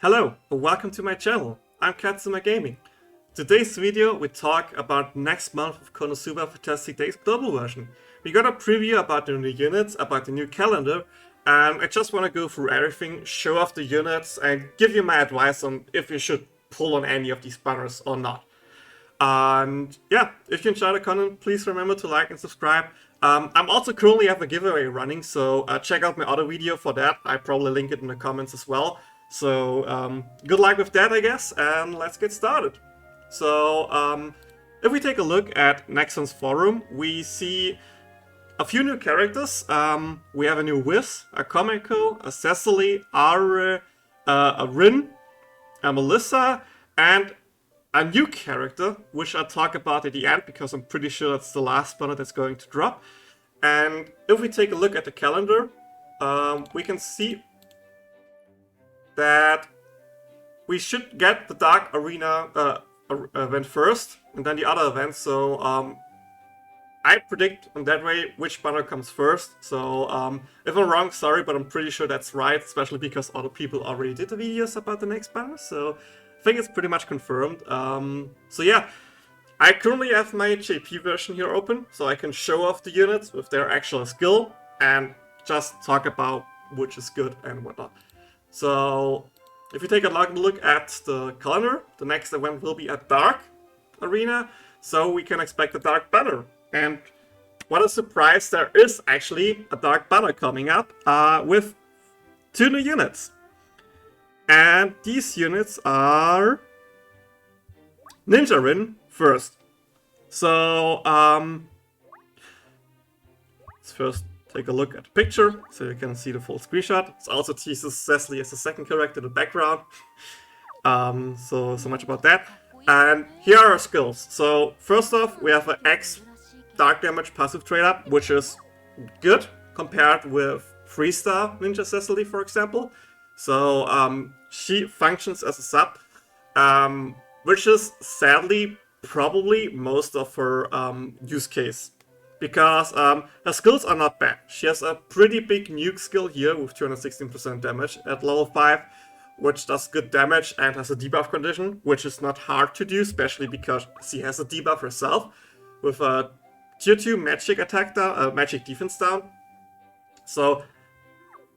Hello, and welcome to my channel. I'm Katsuma Gaming. Today's video we talk about next month of Konosuba Fantastic Days Global version. We got a preview about the new units, about the new calendar, and I just want to go through everything, show off the units, and give you my advice on if you should pull on any of these banners or not. And yeah, if you enjoy the content, please remember to like and subscribe. I'm also currently have a giveaway running, so check out my other video for that. I probably link it in the comments as well. So good luck with that, I guess, and let's get started. So if we take a look at Nexon's forum, we see a few new characters. We have a new Wiz, a Komiko, a Cecily, Are, a Rin, a Melissa, and a new character, which I'll talk about at the end because I'm pretty sure that's the last banner that's going to drop. And if we take a look at the calendar, we can see that we should get the Dark Arena event first, and then the other events. So I predict in that way which banner comes first. So if I'm wrong, sorry, but I'm pretty sure that's right, especially because other people already did the videos about the next banner. So I think it's pretty much confirmed. So yeah, I currently have my JP version here open, so I can show off the units with their actual skill and just talk about which is good and whatnot. So if you take a look at the calendar, the next event will be a Dark Arena, so we can expect a Dark banner. And what a surprise, there is actually a Dark banner coming up with 2 new units. And these units are Ninja Rin first. So let's first take a look at the picture so you can see the full screenshot. It also teases Cecily as the second character in the background. So much about that. And here are our skills. So first off, we have an X dark damage passive trade up, which is good compared with 3-star Ninja Cecily, for example. So she functions as a sub, which is sadly probably most of her use case. Because her skills are not bad. She has a pretty big nuke skill here with 216% damage at level 5, which does good damage and has a debuff condition, which is not hard to do, especially because she has a debuff herself with a tier 2 magic attack down, magic defense down. So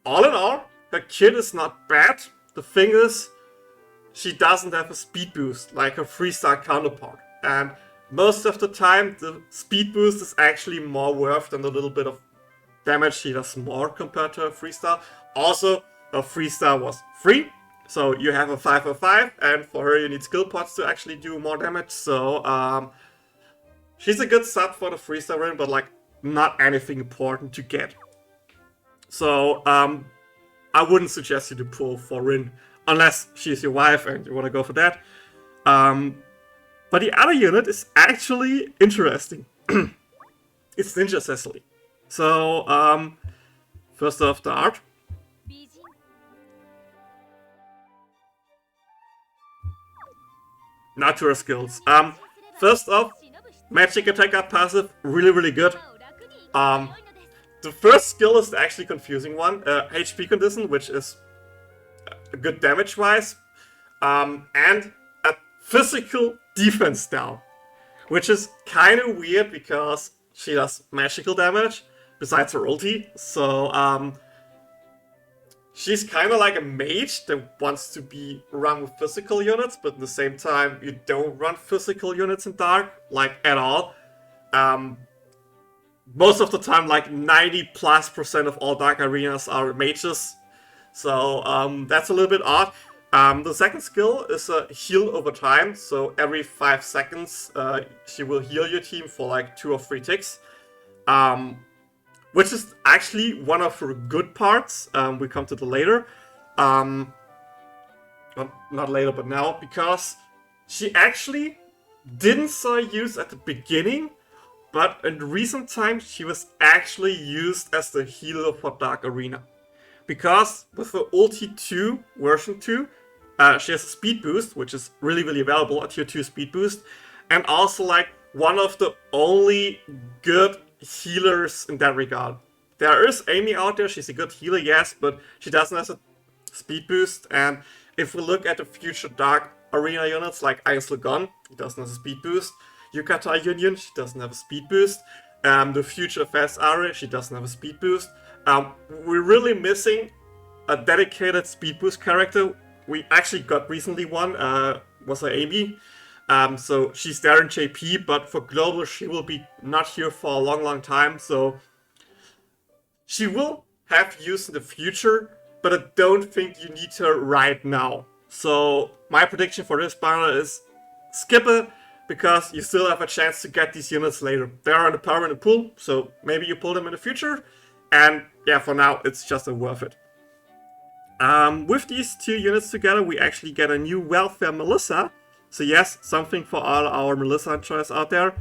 all in all, her kit is not bad. The thing is, she doesn't have a speed boost like her 3-star counterpart. And most of the time, the speed boost is actually more worth than the little bit of damage she does more compared to a 3-star. Also, a 3-star was free, so you have a 5/5, and for her you need skill pots to actually do more damage. So she's a good sub for the 3-star ring, but like not anything important to get. So I wouldn't suggest you to pull for Rin unless she's your wife and you want to go for that. But the other unit is actually interesting. It's Ninja Cecily. So, first off, the art. Now to her skills. First off, magic attack up passive, really good. The first skill is the actually confusing one, HP condition, which is good damage-wise, and a physical defense down, which is kind of weird because she does magical damage besides her ulti. So she's kind of like a mage that wants to be run with physical units, but at the same time you don't run physical units in Dark like at all. Most of the time, like 90+% of all Dark arenas are mages, so that's a little bit odd. The second skill is a heal over time, so every 5 seconds she will heal your team for like 2 or 3 ticks, which is actually one of her good parts. We come to the later, well, not later but now, because she actually didn't saw use at the beginning, but in recent times she was actually used as the healer for Dark Arena. Because with the ulti 2, version 2, she has a speed boost, which is really valuable, a tier 2 speed boost, and also like one of the only good healers in that regard. There is Amy out there, she's a good healer, yes, but she doesn't have a speed boost, and if we look at the future Dark Arena units like Ice Lagon, he doesn't have a speed boost. Yukata Union, she doesn't have a speed boost. The future Fast Aria, she doesn't have a speed boost. We're really missing a dedicated speed boost character. We actually got recently one, was Amy. So she's there in JP, but for global she will be not here for a long time. So she will have use in the future, but I don't think you need her right now. So my prediction for this banner is skip it, because you still have a chance to get these units later. They are in the permanent pool, so maybe you pull them in the future. And yeah, for now, it's just worth it. With these two units together, we actually get a new Welfare Melissa. So yes, something for all our Melissa enjoyers out there.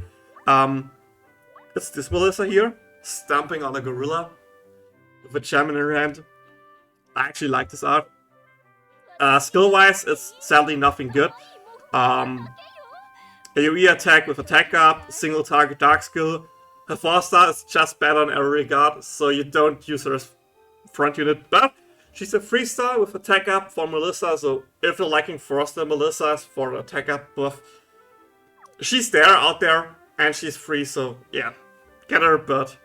It's this Melissa here, stomping on a gorilla with a gem in her hand. I actually like this art. Skill-wise, it's sadly nothing good. AoE attack with attack up, single target dark skill. Her 4-star is just better in every regard, so you don't use her as front unit, but she's a 3-star with attack up for Melissa, so if you're liking 4-star Melissas for attack up buff, she's there, out there, and she's free, so yeah, get her, but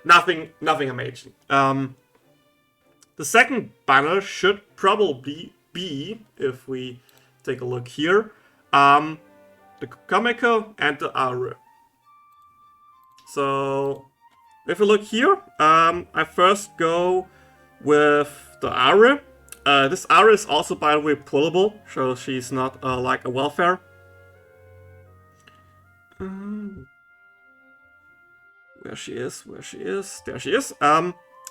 nothing amazing. The second banner should probably be, if we take a look here, the Komeko and the Aru. So, if we look here, I first go with the Aru. This Aru is also, by the way, pullable, so she's not like a welfare. Where she is, there she is.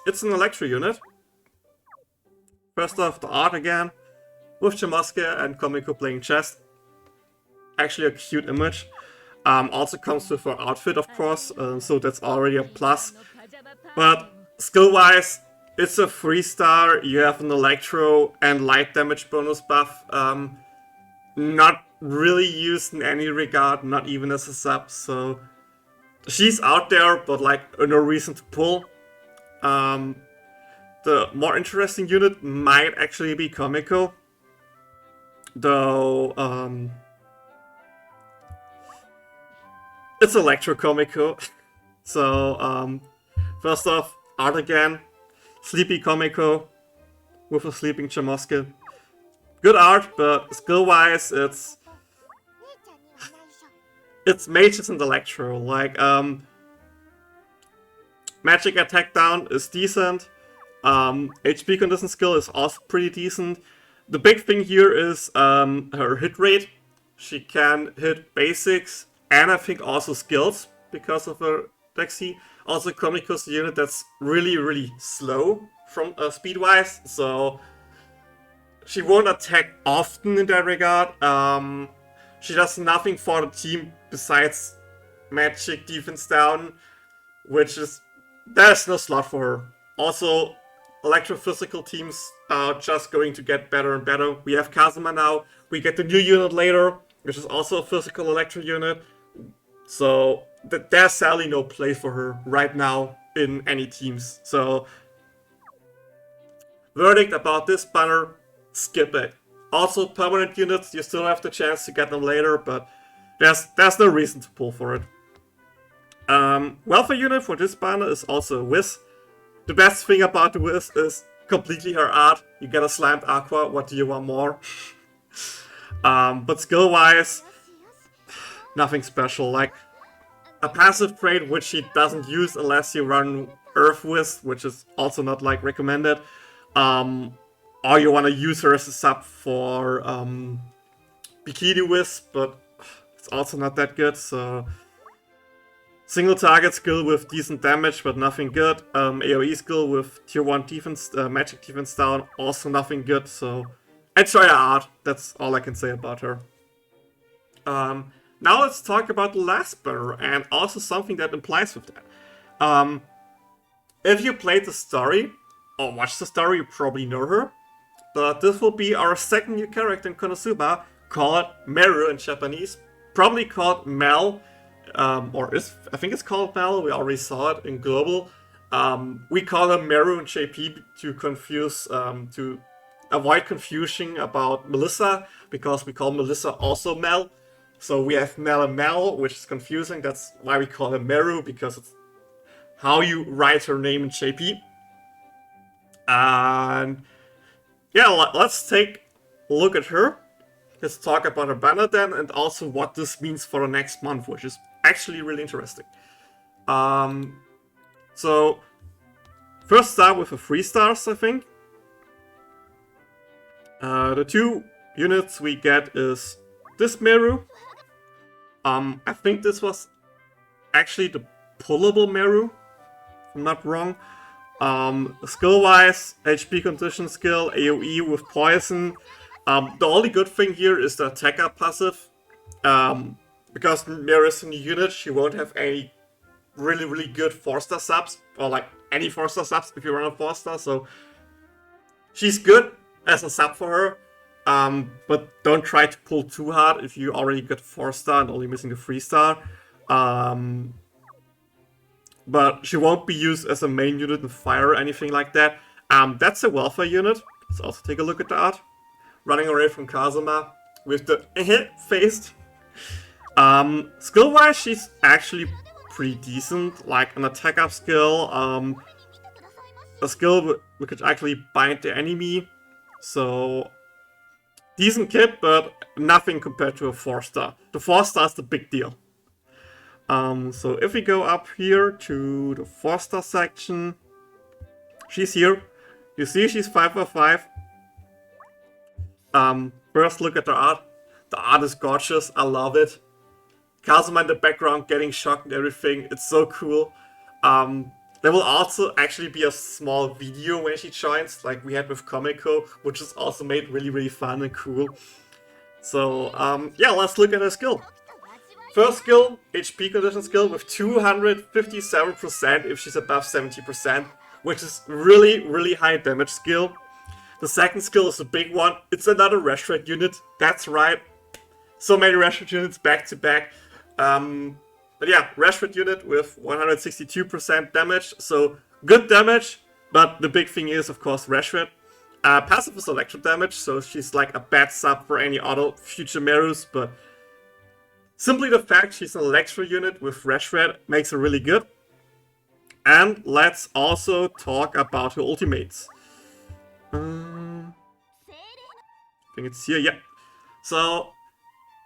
It's an Electro unit. First off, the art again, with Chamaske and Komeko playing chess. Actually a cute image. Also comes with her outfit, of course, so that's already a plus. But skill-wise, it's a 3-star, you have an Electro and light damage bonus buff. Not really used in any regard, not even as a sub, so she's out there, but like no reason to pull. The more interesting unit might actually be Komeko, though it's Electro Komeko. So first off, art again, sleepy Komeko with a sleeping Chamaske. Good art, but skill-wise, it's mages and Electro. Like magic attack down is decent. HP condition skill is also pretty decent. The big thing here is her hit rate. She can hit basics and I think also skills because of her Dexy. Also, Komeko's a unit that's really slow from speed-wise, so she won't attack often in that regard. She does nothing for the team besides magic defense down, which is, there's no slot for her. Also, electrophysical teams are just going to get better and better. We have Kazuma now, we get the new unit later, which is also a physical electro unit. So there's sadly no place for her right now in any teams. So verdict about this banner, skip it. Also permanent units, you still have the chance to get them later, but there's no reason to pull for it. Welfare unit for this banner is also a Wiz. The best thing about the Wiz is completely her art. You get a slammed Aqua, what do you want more? But skill-wise, nothing special. Like a passive trait which she doesn't use unless you run Earth Wiz, which is also not like recommended. Or you want to use her as a sub for Bikini Wiz, but it's also not that good. So single target skill with decent damage, but nothing good. AoE skill with tier 1 defense, magic defense down, also nothing good. So enjoy her art. That's all I can say about her. Now let's talk about the last banner, and also something that implies with that. If you played the story, or watched the story, you probably know her. But this will be our second new character in Konosuba, called Meru in Japanese. Probably called Mel, I think it's called Mel, we already saw it in Global. We call her Meru in JP to confuse, to avoid confusion about Melissa, because we call Melissa also Mel. So we have Mel and Mel, which is confusing. That's why we call her Meru, because it's how you write her name in JP. And yeah, let's take a look at her. Let's talk about her banner then, and also what this means for the next month, which is actually really interesting. So first start with the 3 stars, I think. The 2 units we get is this Meru. I think this was actually the pullable Meru, if I'm not wrong. Skill-wise, HP condition skill, AoE with poison. The only good thing here is the attacker passive. Because Meru is a new unit, she won't have any really good 4-star subs, or like any 4-star subs if you run a 4-star, so she's good as a sub for her. But don't try to pull too hard if you already got 4-star and only missing the 3-star. But she won't be used as a main unit in fire or anything like that. That's a welfare unit. Let's also take a look at the art. Running away from Kazuma with the face. Skill-wise, she's actually pretty decent. Like an attack-up skill, a skill we could actually bind the enemy. So decent kit, but nothing compared to a 4-star. The 4-star is the big deal. So if we go up here to the 4-star section, she's here. You see she's 5/5. First look at the art. The art is gorgeous, I love it. Kazuma in the background getting shocked and everything, it's so cool. There will also actually be a small video when she joins, like we had with Comico, which is also made really fun and cool. So yeah, let's look at her skill. First skill, HP condition skill with 257% if she's above 70%, which is really high damage skill. The second skill is a big one. It's another Reshred unit. That's right. So many Reshred units back to back. But yeah, Reshred unit with 162% damage. So good damage, but the big thing is, of course, Reshred. Passive is electro damage, so she's like a bad sub for any other future Merus, but simply the fact she's an electro unit with Reshred makes her really good. And let's also talk about her ultimates. I think it's here, yeah. So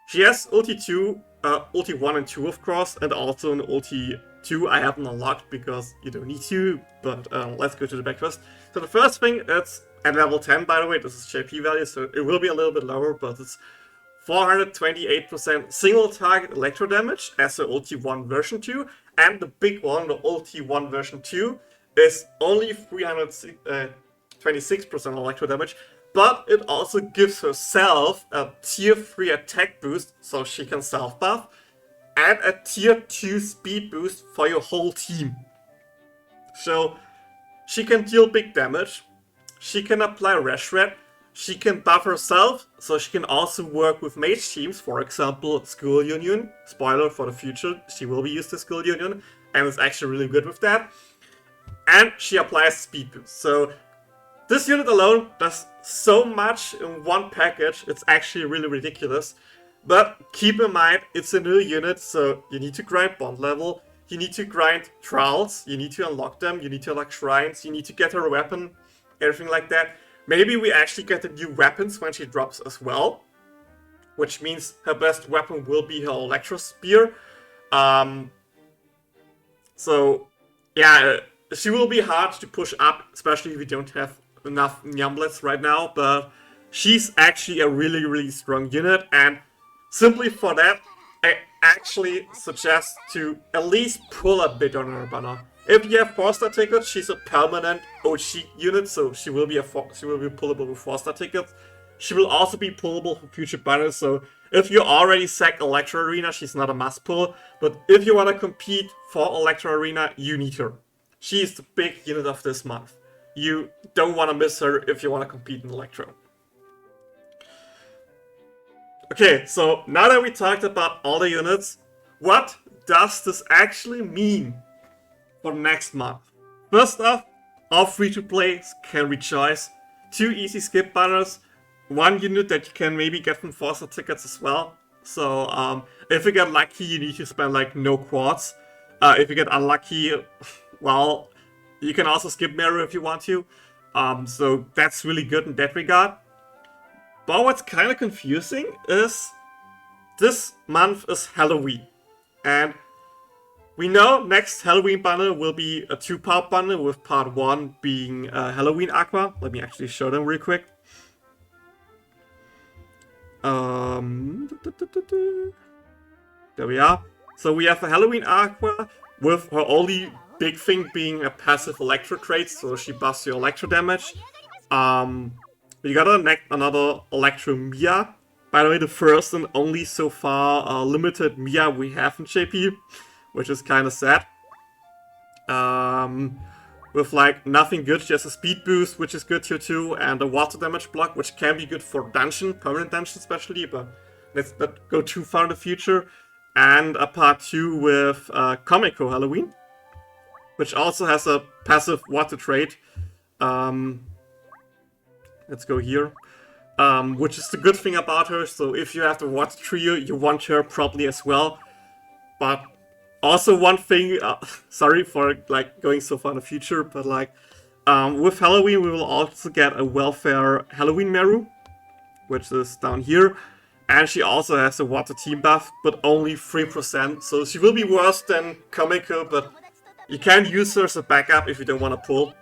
she has ulti 2, ulti 1 and 2 of course, and also an ulti 2 I haven't unlocked because you don't need to, but let's go to the back first. So the first thing, it's at level 10 by the way, this is JP value, so it will be a little bit lower, but it's 428% single target electro damage as the ulti 1 version 2, and the big one, the ulti 1 version 2, is only 326% electro damage, but it also gives herself a tier 3 attack boost, so she can self-buff, and a tier 2 speed boost for your whole team. So she can deal big damage, she can apply Reshred, she can buff herself, so she can also work with mage teams, for example, School Union. Spoiler for the future, she will be used as School Union, and is actually really good with that. And she applies speed boost, so this unit alone does so much in one package, it's actually really ridiculous. But keep in mind, it's a new unit, so you need to grind bond level, you need to grind trials, you need to unlock them, you need to unlock shrines, you need to get her weapon, everything like that. Maybe we actually get the new weapons when she drops as well, which means her best weapon will be her Electro Spear. So yeah, she will be hard to push up, especially if we don't have enough Nyamblets right now, but she's actually a really strong unit, and simply for that, I actually suggest to at least pull a bit on her banner. If you have 4-star tickets, she's a permanent OG unit, so she will be pullable with 4-star tickets. She will also be pullable for future banners, so if you already sack Electro Arena, she's not a must pull, but if you want to compete for Electro Arena, you need her. She is the big unit of this month. You don't want to miss her if you want to compete in Electro. Okay, so now that we talked about all the units, what does this actually mean for next month? First off, all free-to-plays can rejoice. 2 easy skip banners, 1 unit that you can maybe get from Forza tickets as well. So if you get lucky, you need to spend like no Quartz. If you get unlucky, well, you can also skip Meru if you want to. So that's really good in that regard. But what's kind of confusing is this month is Halloween. And we know next Halloween bundle will be a 2-part bundle, with part 1 being Halloween Aqua. Let me actually show them real quick. There we are. So we have a Halloween Aqua with her only big thing being a passive electro trait, so she buffs your electro damage. We got another Electro Mia. By the way, the first and only so far limited Mia we have in JP, which is kind of sad. With like nothing good, just a speed boost, which is good here too, and a water damage block, which can be good for dungeon, permanent dungeon especially, but let's not go too far in the future. And a part 2 with Comico Halloween, which also has a passive water trait. Let's go here. Which is the good thing about her, so if you have the water trio, you want her probably as well. But also one thing, sorry for like going so far in the future, but like with Halloween we will also get a welfare Halloween Meru, which is down here. And she also has a water team buff, but only 3%, so she will be worse than Comico, but you can use her as a backup if you don't want to pull.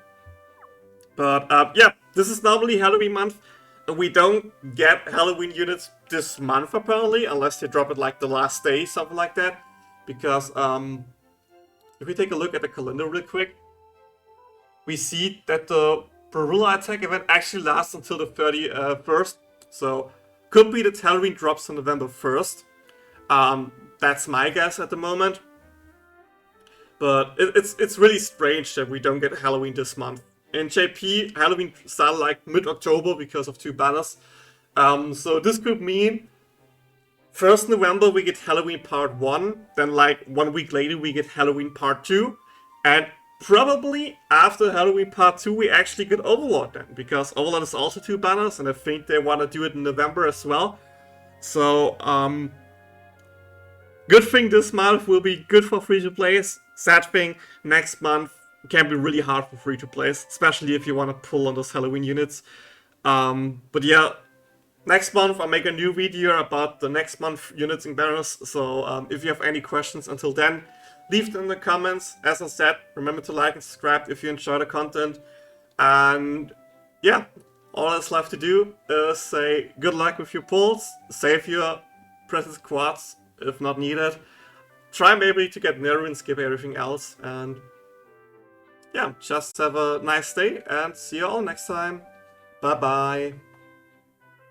But yeah, this is normally Halloween month. We don't get Halloween units this month apparently, unless they drop it like the last day, something like that. Because if we take a look at the calendar real quick, we see that the Barilla attack event actually lasts until the 31st. So could be that Halloween drops on November 1st. That's my guess at the moment. But it's really strange that we don't get Halloween this month. In JP, Halloween started like mid-October because of 2 banners. So this could mean 1st November we get Halloween Part 1, then like 1 week later we get Halloween Part 2, and probably after Halloween Part 2 we actually get Overlord then, because Overlord is also 2 banners, and I think they want to do it in November as well. So, good thing this month will be good for free-to-plays. Sad thing, next month can be really hard for free-to-plays, especially if you want to pull on those Halloween units. But yeah, next month I'll make a new video about the next month units and banners, so if you have any questions until then, leave them in the comments. As I said, remember to like and subscribe if you enjoy the content. And yeah, all that's left to do is say good luck with your pulls, save your precious Quartz if not needed, try maybe to get Meru and skip everything else, and yeah, just have a nice day and see you all next time. Bye bye.